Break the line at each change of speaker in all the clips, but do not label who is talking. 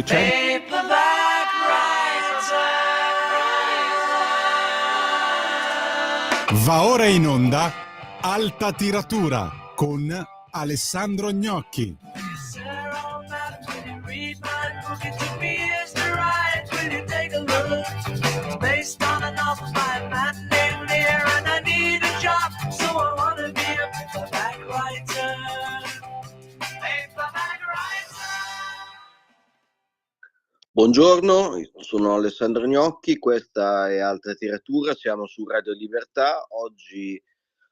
Paperback Writer.
Va ora in onda Alta Tiratura con Alessandro Gnocchi.
Based on a novel by a man named Lear, and I need a job, so I want to be a paperback writer. Paperback writer.
Buongiorno, sono Alessandro Gnocchi, questa è Alta Tiratura, siamo su Radio Libertà. Oggi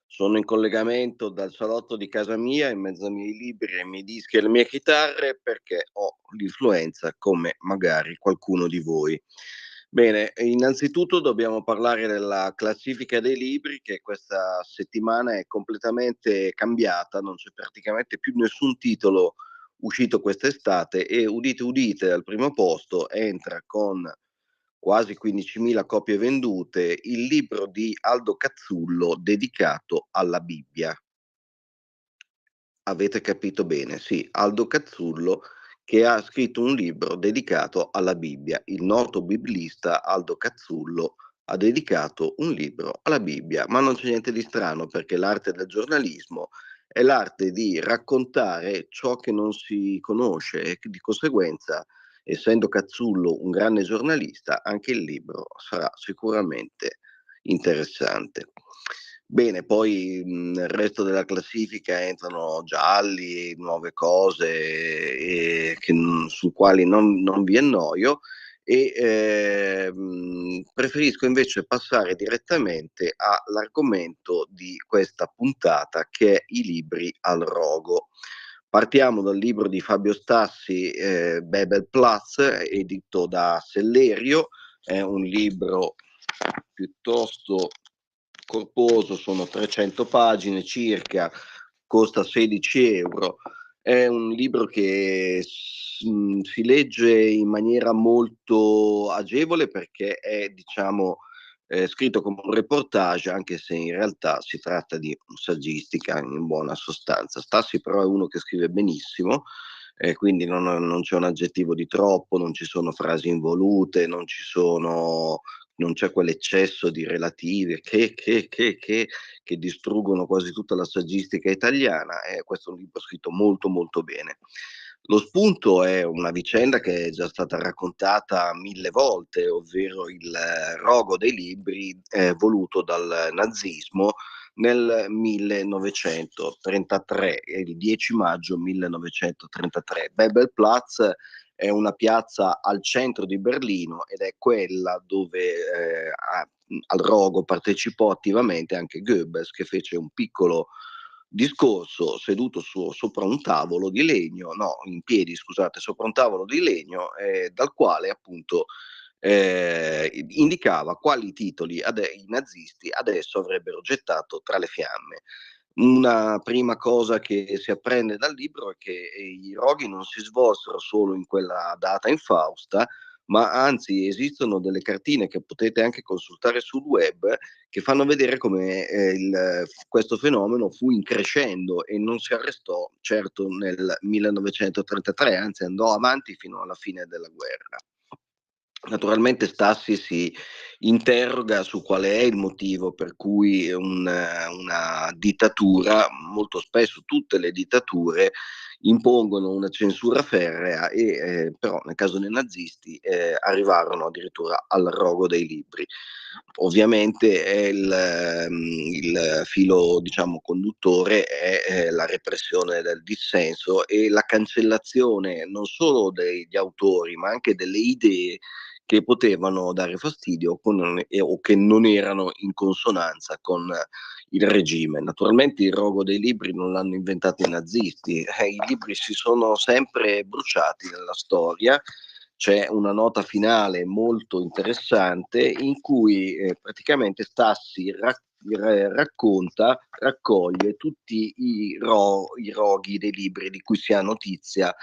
sono in collegamento dal salotto di casa mia, in mezzo ai miei libri, ai miei dischi e alle mie chitarre, perché ho l'influenza come magari qualcuno di voi. Bene, innanzitutto dobbiamo parlare della classifica dei libri, che questa settimana è completamente cambiata, non c'è praticamente più nessun titolo uscito quest'estate e udite udite, al primo posto entra con quasi 15.000 copie vendute il libro di Aldo Cazzullo dedicato alla Bibbia. Avete capito bene, sì, Aldo Cazzullo che ha scritto un libro dedicato alla Bibbia. Il noto biblista Aldo Cazzullo ha dedicato un libro alla Bibbia, ma non c'è niente di strano, perché l'arte del giornalismo è l'arte di raccontare ciò che non si conosce e di conseguenza, essendo Cazzullo un grande giornalista, anche il libro sarà sicuramente interessante. Bene, poi nel resto della classifica entrano gialli, nuove cose su quali non vi annoio e preferisco invece passare direttamente all'argomento di questa puntata, che è i libri al rogo. Partiamo dal libro di Fabio Stassi, Bebel Plus, edito da Sellerio. È un libro piuttosto corposo, sono 300 pagine circa, costa 16 euro. È un libro che si legge in maniera molto agevole, perché è, diciamo, scritto come un reportage, anche se in realtà si tratta di saggistica in buona sostanza. Stassi però è uno che scrive benissimo, quindi non c'è un aggettivo di troppo, non ci sono frasi involute, non c'è quell'eccesso di relative che distruggono quasi tutta la saggistica italiana. Questo è un libro scritto molto molto bene. Lo spunto è una vicenda che è già stata raccontata 1000 volte, ovvero il rogo dei libri voluto dal nazismo nel 1933, il 10 maggio 1933. Bebelplatz è una piazza al centro di Berlino ed è quella dove al rogo partecipò attivamente anche Goebbels, che fece un piccolo discorso seduto sopra un tavolo di legno, in piedi, scusate, sopra un tavolo di legno, dal quale appunto indicava quali titoli i nazisti adesso avrebbero gettato tra le fiamme. Una prima cosa che si apprende dal libro è che i roghi non si svolsero solo in quella data infausta, ma anzi esistono delle cartine che potete anche consultare sul web, che fanno vedere come questo fenomeno fu increscendo e non si arrestò certo nel 1933, anzi andò avanti fino alla fine della guerra. Naturalmente Stassi si interroga su qual è il motivo per cui una dittatura, molto spesso tutte le dittature, impongono una censura ferrea però nel caso dei nazisti arrivarono addirittura al rogo dei libri. Ovviamente il filo, diciamo, conduttore è la repressione del dissenso e la cancellazione non solo degli autori, ma anche delle idee che potevano dare fastidio o che non erano in consonanza con il regime. Naturalmente il rogo dei libri non l'hanno inventato i nazisti, i libri si sono sempre bruciati nella storia. C'è una nota finale molto interessante in cui praticamente Stassi raccoglie tutti i roghi dei libri di cui si ha notizia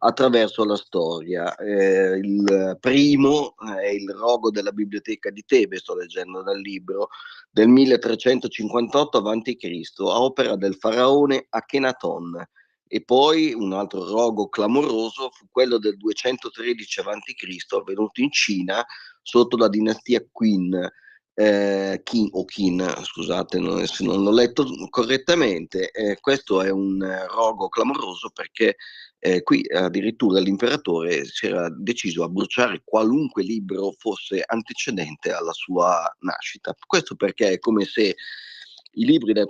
attraverso la storia. Il primo è il rogo della biblioteca di Tebe, sto leggendo dal libro, del 1358 a.C., a opera del faraone Akhenaton. E poi un altro rogo clamoroso fu quello del 213 a.C., avvenuto in Cina sotto la dinastia Qin, scusate, se non l'ho letto correttamente. Questo è un rogo clamoroso perché qui addirittura l'imperatore si era deciso a bruciare qualunque libro fosse antecedente alla sua nascita. Questo perché è come se i libri dai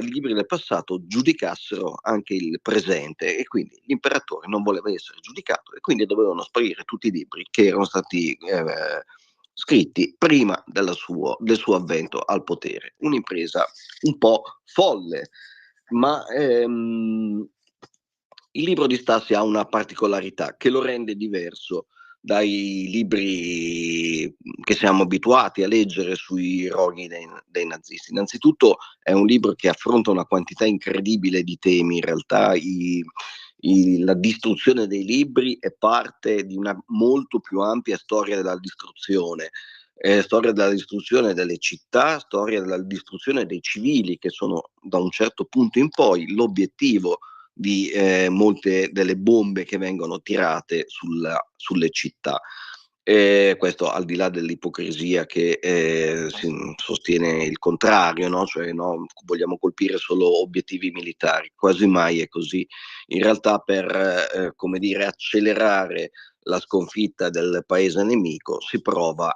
libri del passato giudicassero anche il presente, e quindi l'imperatore non voleva essere giudicato e quindi dovevano sparire tutti i libri che erano stati scritti prima del suo avvento al potere. Un'impresa un po' folle, ma il libro di Stassi ha una particolarità che lo rende diverso dai libri che siamo abituati a leggere sui roghi dei nazisti. Innanzitutto è un libro che affronta una quantità incredibile di temi. In realtà la distruzione dei libri è parte di una molto più ampia storia della distruzione. Storia della distruzione delle città, storia della distruzione dei civili, che sono da un certo punto in poi l'obiettivo di molte delle bombe che vengono tirate sulle città. Questo al di là dell'ipocrisia che si sostiene il contrario, no? Cioè, no, vogliamo colpire solo obiettivi militari, quasi mai è così. In realtà per come dire, accelerare la sconfitta del paese nemico si prova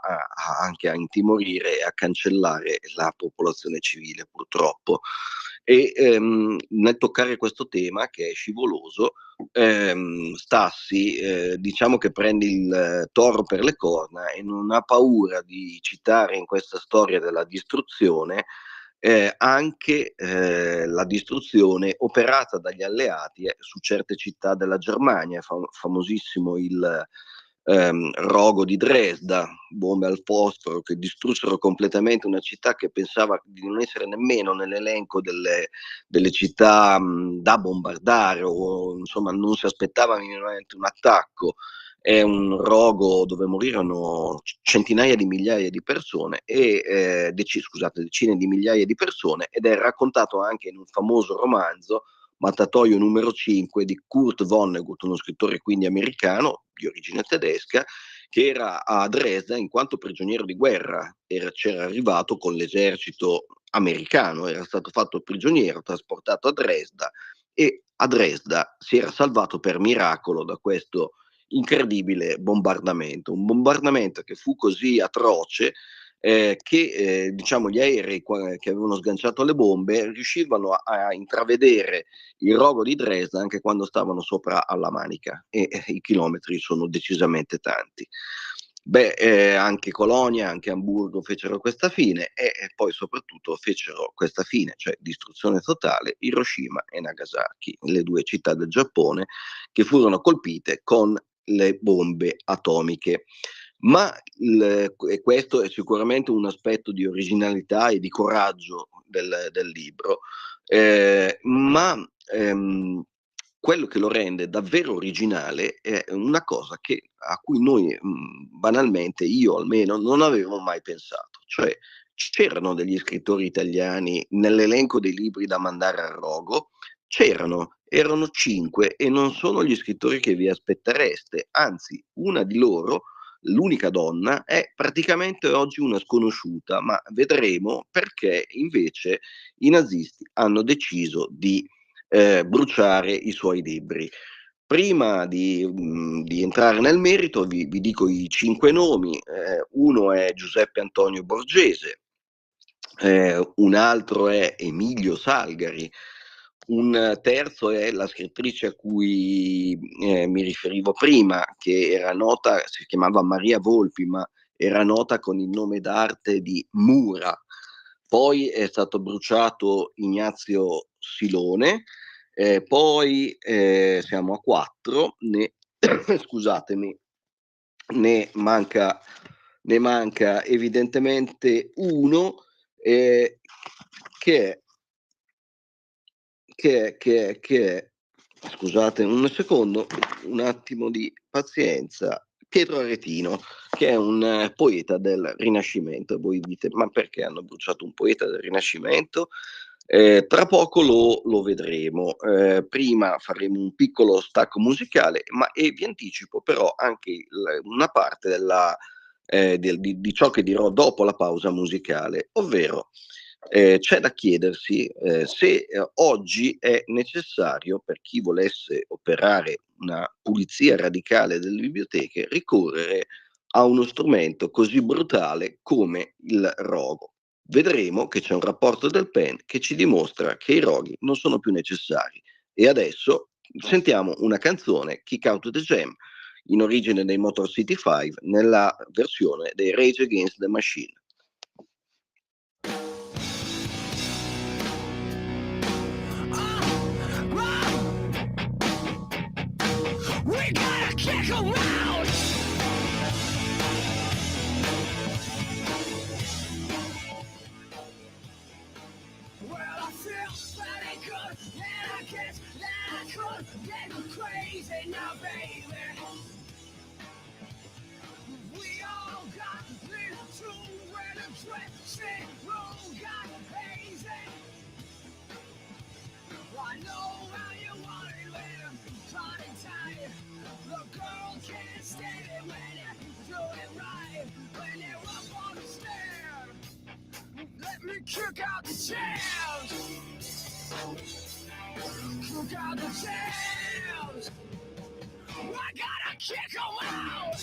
anche a intimorire e a cancellare la popolazione civile, purtroppo. E nel toccare questo tema che è scivoloso, Stassi diciamo che prende il toro per le corna e non ha paura di citare in questa storia della distruzione anche la distruzione operata dagli alleati su certe città della Germania. Famosissimo il rogo di Dresda, bombe al fosforo che distrussero completamente una città che pensava di non essere nemmeno nell'elenco delle città da bombardare, o insomma non si aspettava minimamente un attacco. È un rogo dove morirono centinaia di migliaia di persone decine di migliaia di persone, ed è raccontato anche in un famoso romanzo, Mattatoio numero 5, di Kurt Vonnegut, uno scrittore quindi americano di origine tedesca, che era a Dresda in quanto prigioniero di guerra. C'era arrivato con l'esercito americano, era stato fatto prigioniero, trasportato a Dresda, e a Dresda si era salvato per miracolo da questo incredibile bombardamento. Un bombardamento che fu così atroce che diciamo gli aerei che avevano sganciato le bombe riuscivano a intravedere il rogo di Dresda anche quando stavano sopra alla Manica, e i chilometri sono decisamente tanti. Anche Colonia, anche Amburgo fecero questa fine, e poi soprattutto fecero questa fine, cioè distruzione totale, Hiroshima e Nagasaki, le due città del Giappone che furono colpite con le bombe atomiche. Ma questo è sicuramente un aspetto di originalità e di coraggio del libro, ma quello che lo rende davvero originale è una cosa a cui noi banalmente, io almeno, non avevo mai pensato. Cioè, c'erano degli scrittori italiani nell'elenco dei libri da mandare al rogo, erano 5 e non sono gli scrittori che vi aspettereste, anzi una di loro, l'unica donna, è praticamente oggi una sconosciuta, ma vedremo perché invece i nazisti hanno deciso di bruciare i suoi libri. Prima di entrare nel merito vi dico i 5 nomi. Uno è Giuseppe Antonio Borgese, un altro è Emilio Salgari, un terzo è la scrittrice a cui mi riferivo prima, che era nota, si chiamava Maria Volpi, ma era nota con il nome d'arte di Mura. Poi è stato bruciato Ignazio Silone, poi siamo a 4, scusatemi, ne manca evidentemente uno, che è, scusate un secondo, un attimo di pazienza, Pietro Aretino, che è un poeta del Rinascimento. Voi dite, ma perché hanno bruciato un poeta del Rinascimento? Tra poco lo vedremo. Prima faremo un piccolo stacco musicale, e vi anticipo però anche una parte di ciò che dirò dopo la pausa musicale, ovvero c'è da chiedersi se oggi è necessario, per chi volesse operare una pulizia radicale delle biblioteche, ricorrere a uno strumento così brutale come il rogo. Vedremo che c'è un rapporto del PEN che ci dimostra che i roghi non sono più necessari. E adesso sentiamo una canzone, Kick Out the Jam, in origine dei Motor City 5, nella versione dei Rage Against the Machine.
We gotta kick 'em out. Well, I feel very good, and I guess that I could get crazy now, baby. We all got this too when the dressing room got hazy. I know how you want it when I'm trying to tight. The girl can't stand it when you do it right. When you're up on the stair, let me kick out the chairs. Kick out the chairs. I gotta kick 'em out.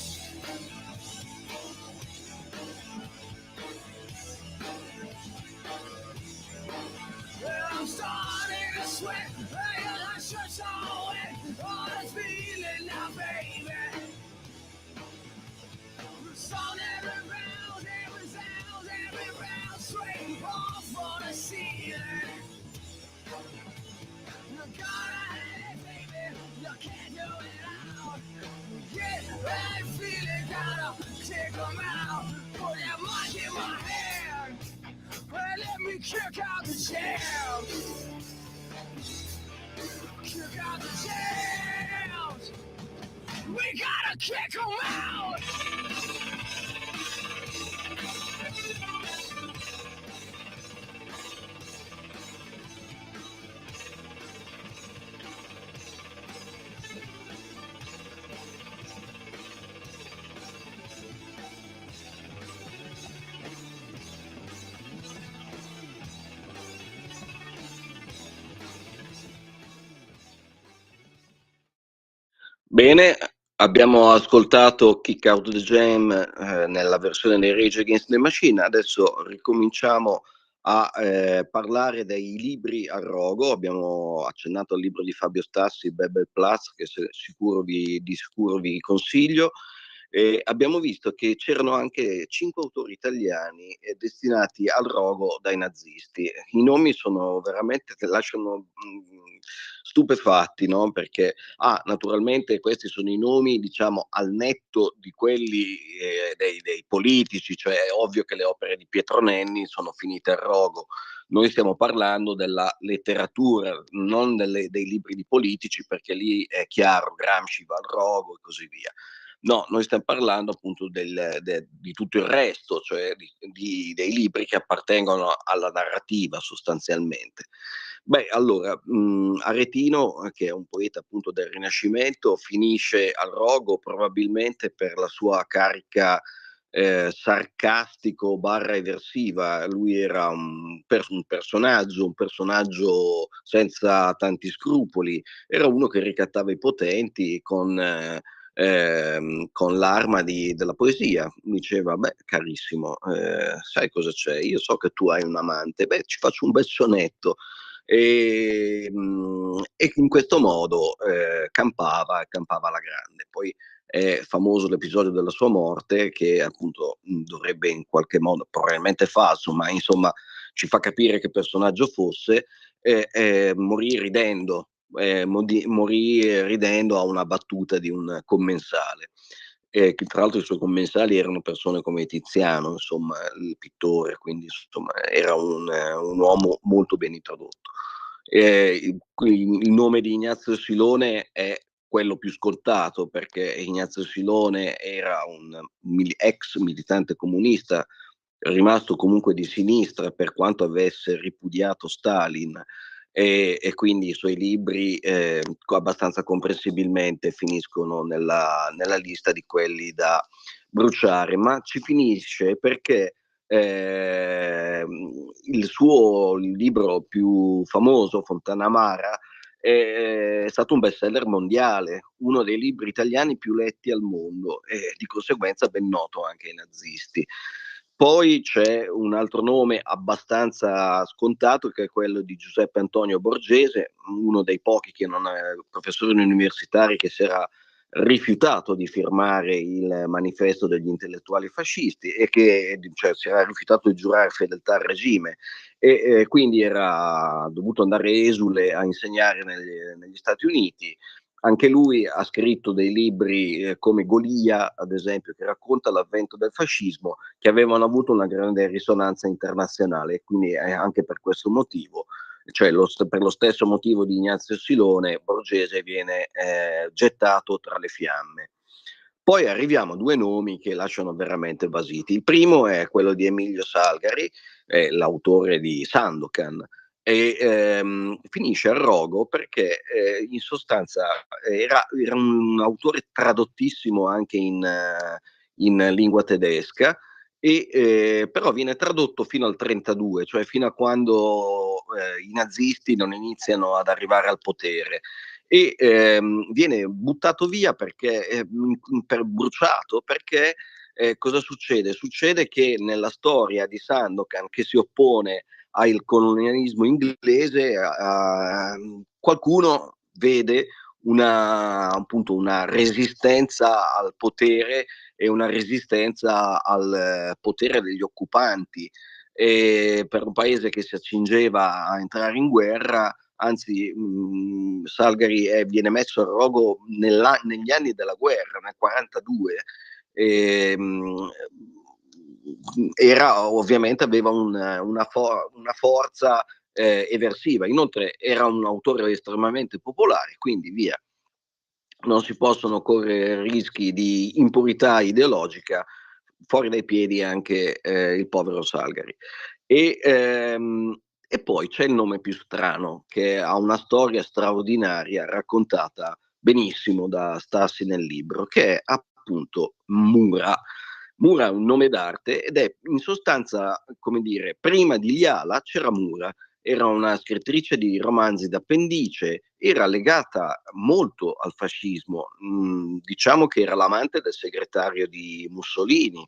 Well, I'm starting to sweat. Hey, I should show it. All this feeling now, baby. It's on every round, every sound, every round, straight off on the ceiling. You gotta have it, baby. You can't do it out. Get that feeling, gotta take 'em out. Put that mic in my hand. Well, let me kick out the jams. Kick out the jams. We gotta kick 'em out.
Bene, abbiamo ascoltato Kick Out the Jam nella versione dei Rage Against the Machine. Adesso ricominciamo a parlare dei libri al rogo. Abbiamo accennato al libro di Fabio Stassi, Bebel Plus, che di sicuro vi consiglio. Abbiamo visto che c'erano anche 5 autori italiani destinati al rogo dai nazisti. I nomi sono veramente, che lasciano stupefatti, no? Perché naturalmente questi sono i nomi, diciamo, al netto di quelli dei politici, cioè è ovvio che le opere di Pietro Nenni sono finite al rogo. Noi stiamo parlando della letteratura, non dei libri di politici, perché lì è chiaro, Gramsci va al rogo e così via. No, noi stiamo parlando appunto di tutto il resto, cioè dei libri che appartengono alla narrativa sostanzialmente. Beh, allora, Aretino, che è un poeta appunto del Rinascimento, finisce al rogo probabilmente per la sua carica sarcastico barra eversiva. Lui era un personaggio senza tanti scrupoli, era uno che ricattava i potenti con l'arma della poesia. Mi diceva: beh, carissimo, sai cosa c'è? Io so che tu hai un amante, beh, ci faccio un bel sonetto. E in questo modo campava alla grande. Poi è famoso l'episodio della sua morte, che appunto dovrebbe in qualche modo, probabilmente falso, ma insomma ci fa capire che personaggio fosse. Morì ridendo. Morì ridendo a una battuta di un commensale. Che tra l'altro i suoi commensali erano persone come Tiziano, insomma, il pittore, quindi insomma era un uomo molto ben introdotto. Il nome di Ignazio Silone è quello più scontato, perché Ignazio Silone era un ex militante comunista, rimasto comunque di sinistra per quanto avesse ripudiato Stalin, e quindi i suoi libri abbastanza comprensibilmente finiscono nella lista di quelli da bruciare, ma ci finisce perché il suo libro più famoso, Fontana Amara, è stato un bestseller mondiale, uno dei libri italiani più letti al mondo e di conseguenza ben noto anche ai nazisti. Poi c'è un altro nome abbastanza scontato che è quello di Giuseppe Antonio Borgese, uno dei pochi che non è professori universitari che si era rifiutato di firmare il manifesto degli intellettuali fascisti e che cioè, si era rifiutato di giurare fedeltà al regime e quindi era dovuto andare esule a insegnare negli Stati Uniti. Anche lui ha scritto dei libri come Golia, ad esempio, che racconta l'avvento del fascismo, che avevano avuto una grande risonanza internazionale, quindi anche per questo motivo, cioè per lo stesso motivo di Ignazio Silone, Borgese viene gettato tra le fiamme. Poi arriviamo a due nomi che lasciano veramente basiti. Il primo è quello di Emilio Salgari, l'autore di Sandokan, e finisce al rogo perché in sostanza era un autore tradottissimo anche in lingua tedesca, e però viene tradotto fino al 32, cioè fino a quando i nazisti non iniziano ad arrivare al potere e viene buttato via perché bruciato perché cosa succede? Succede che nella storia di Sandokan, che si oppone al colonialismo inglese, qualcuno vede appunto una resistenza al potere e una resistenza al potere degli occupanti. E per un paese che si accingeva a entrare in guerra, anzi Salgari viene messo a rogo negli anni della guerra, nel 1942. Ovviamente aveva una forza eversiva, inoltre era un autore estremamente popolare, quindi via, non si possono correre rischi di impurità ideologica, fuori dai piedi anche il povero Salgari. E poi c'è il nome più strano, che ha una storia straordinaria, raccontata benissimo da Stassi nel libro, che è appunto Mura. Mura è un nome d'arte ed è in sostanza, come dire, prima di Liala c'era Mura, era una scrittrice di romanzi d'appendice, era legata molto al fascismo, diciamo che era l'amante del segretario di Mussolini,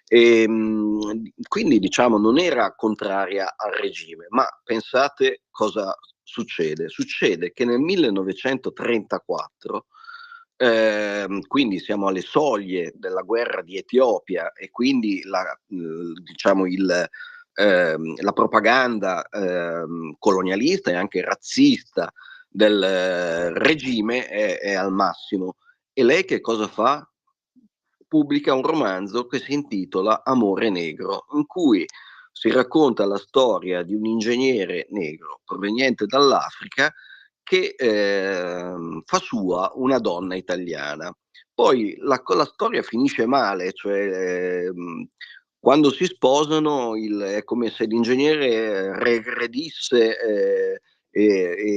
quindi diciamo non era contraria al regime, ma pensate cosa succede? Succede che nel 1934, quindi siamo alle soglie della guerra di Etiopia e quindi diciamo la propaganda colonialista e anche razzista del regime è al massimo. E lei che cosa fa? Pubblica un romanzo che si intitola Amore negro, in cui si racconta la storia di un ingegnere negro proveniente dall'Africa che fa sua una donna italiana. Poi la storia finisce male, cioè quando si sposano è come se l'ingegnere regredisse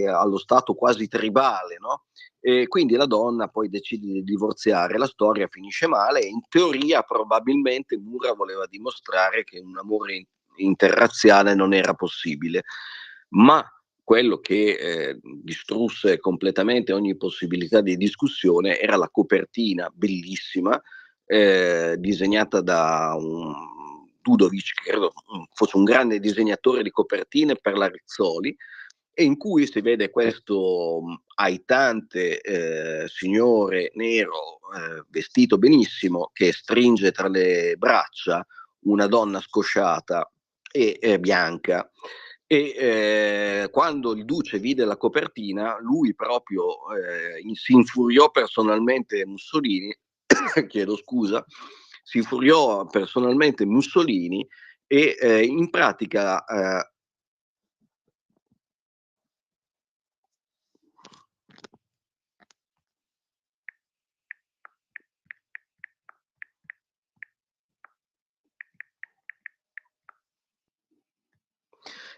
allo stato quasi tribale, no? E quindi la donna poi decide di divorziare, la storia finisce male e in teoria probabilmente Mura voleva dimostrare che un amore interrazziale non era possibile, ma quello che distrusse completamente ogni possibilità di discussione era la copertina bellissima, disegnata da un Dudovic, che credo fosse un grande disegnatore di copertine per la Rizzoli, e in cui si vede questo aitante signore nero vestito benissimo che stringe tra le braccia una donna scosciata e bianca. E quando il duce vide la copertina, lui proprio si infuriò personalmente Mussolini, chiedo scusa, si infuriò personalmente Mussolini e in pratica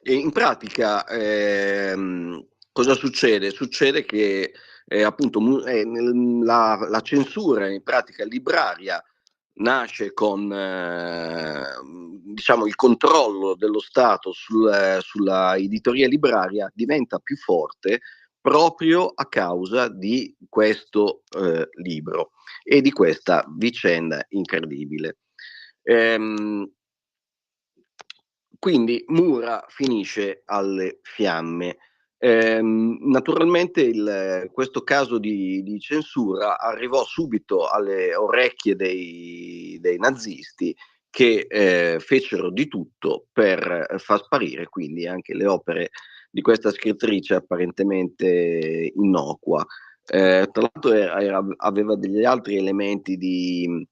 E in pratica cosa succede? Succede che appunto la censura in pratica libraria nasce con diciamo il controllo dello Stato sulla editoria libraria, diventa più forte proprio a causa di questo libro e di questa vicenda incredibile. Quindi Mura finisce alle fiamme. Naturalmente questo caso di censura arrivò subito alle orecchie dei nazisti, che fecero di tutto per far sparire quindi anche le opere di questa scrittrice apparentemente innocua. Tra l'altro aveva degli altri elementi di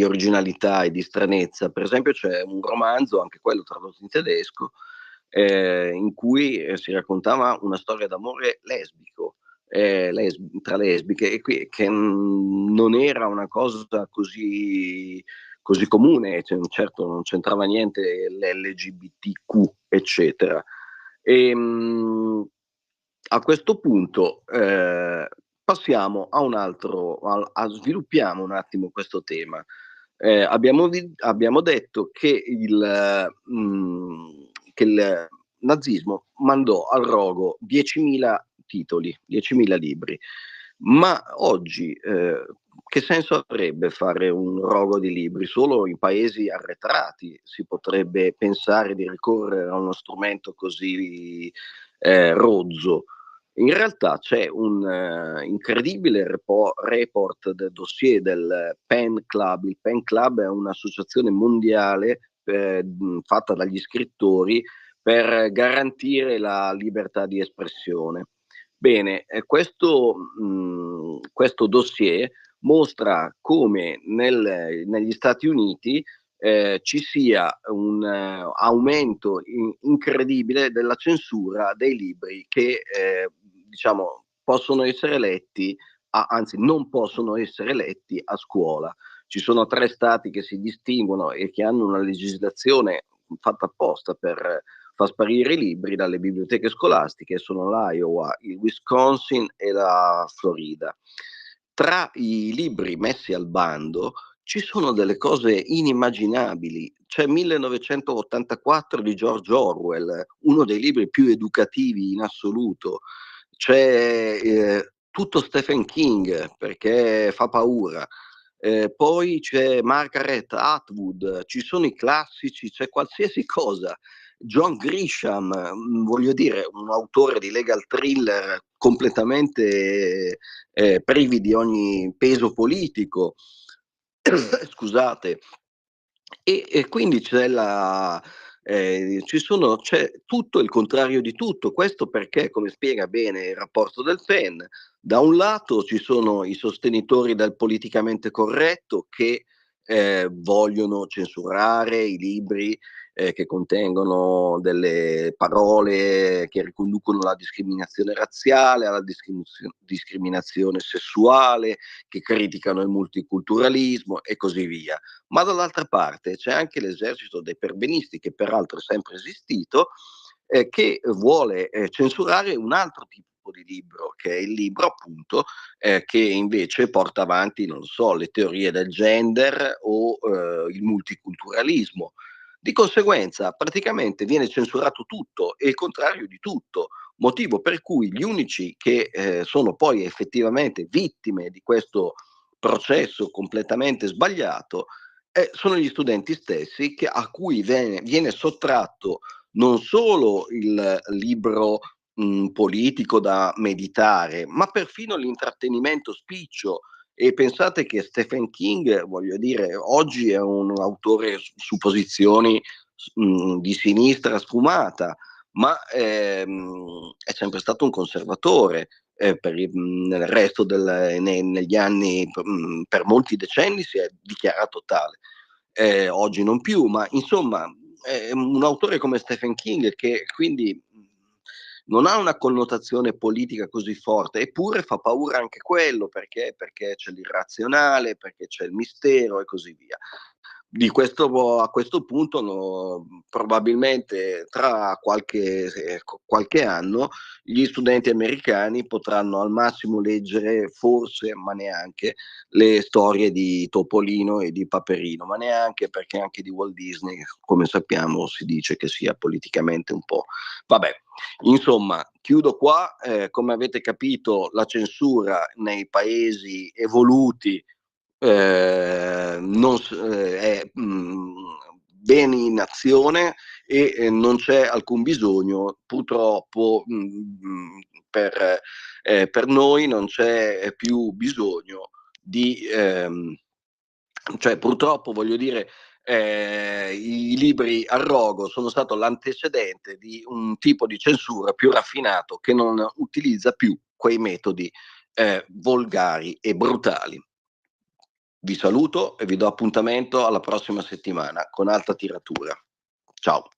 originalità e di stranezza. Per esempio c'è un romanzo, anche quello tradotto in tedesco, in cui si raccontava una storia d'amore lesbico, tra lesbiche, e che non era una cosa così comune, cioè, certo non c'entrava niente l'LGBTQ, eccetera. A questo punto passiamo a un altro, sviluppiamo un attimo questo tema. Abbiamo detto che che il nazismo mandò al rogo 10.000 titoli, 10.000 libri, ma oggi che senso avrebbe fare un rogo di libri? Solo in paesi arretrati si potrebbe pensare di ricorrere a uno strumento così rozzo. In realtà c'è un incredibile report del dossier del PEN Club. Il PEN Club è un'associazione mondiale fatta dagli scrittori per garantire la libertà di espressione. Bene, questo dossier mostra come negli Stati Uniti ci sia un aumento incredibile della censura dei libri che diciamo possono essere letti, anzi non possono essere letti a scuola. Ci sono 3 stati che si distinguono e che hanno una legislazione fatta apposta per far sparire i libri dalle biblioteche scolastiche, sono l'Iowa, il Wisconsin e la Florida. Tra i libri messi al bando ci sono delle cose inimmaginabili. C'è 1984 di George Orwell, uno dei libri più educativi in assoluto. C'è tutto Stephen King, perché fa paura. Poi c'è Margaret Atwood, ci sono i classici, c'è qualsiasi cosa. John Grisham, voglio dire, un autore di legal thriller completamente privi di ogni peso politico. Scusate. E quindi c'è c'è tutto il contrario di tutto. Questo perché, come spiega bene il rapporto del PEN, da un lato ci sono i sostenitori del politicamente corretto che vogliono censurare i libri che contengono delle parole che riconducono alla discriminazione razziale, alla discriminazione sessuale, che criticano il multiculturalismo e così via. Ma dall'altra parte c'è anche l'esercito dei perbenisti, che peraltro è sempre esistito, che vuole censurare un altro tipo di libro, che è il libro appunto che invece porta avanti, non so, le teorie del gender o il multiculturalismo. Di conseguenza praticamente viene censurato tutto e il contrario di tutto, motivo per cui gli unici che sono poi effettivamente vittime di questo processo completamente sbagliato sono gli studenti stessi, a cui viene sottratto non solo il libro politico da meditare, ma perfino l'intrattenimento spiccio. E pensate che Stephen King, voglio dire, oggi è un autore su posizioni di sinistra sfumata, ma è sempre stato un conservatore. Nel resto negli anni, per molti decenni si è dichiarato tale. Oggi non più, ma insomma un autore come Stephen King, che quindi non ha una connotazione politica così forte, eppure fa paura anche quello, perché c'è l'irrazionale, perché c'è il mistero e così via. di questo, a questo punto probabilmente tra qualche anno gli studenti americani potranno al massimo leggere, forse, ma neanche, le storie di Topolino e di Paperino, ma neanche, perché anche di Walt Disney, come sappiamo, si dice che sia politicamente un po'... Vabbè, insomma, chiudo qua. Come avete capito, la censura nei paesi evoluti è bene in azione, e non c'è alcun bisogno, purtroppo, per noi non c'è più bisogno di, cioè purtroppo, voglio dire, i libri a rogo sono stato l'antecedente di un tipo di censura più raffinato, che non utilizza più quei metodi volgari e brutali. Vi saluto e vi do appuntamento alla prossima settimana con Alta Tiratura. Ciao.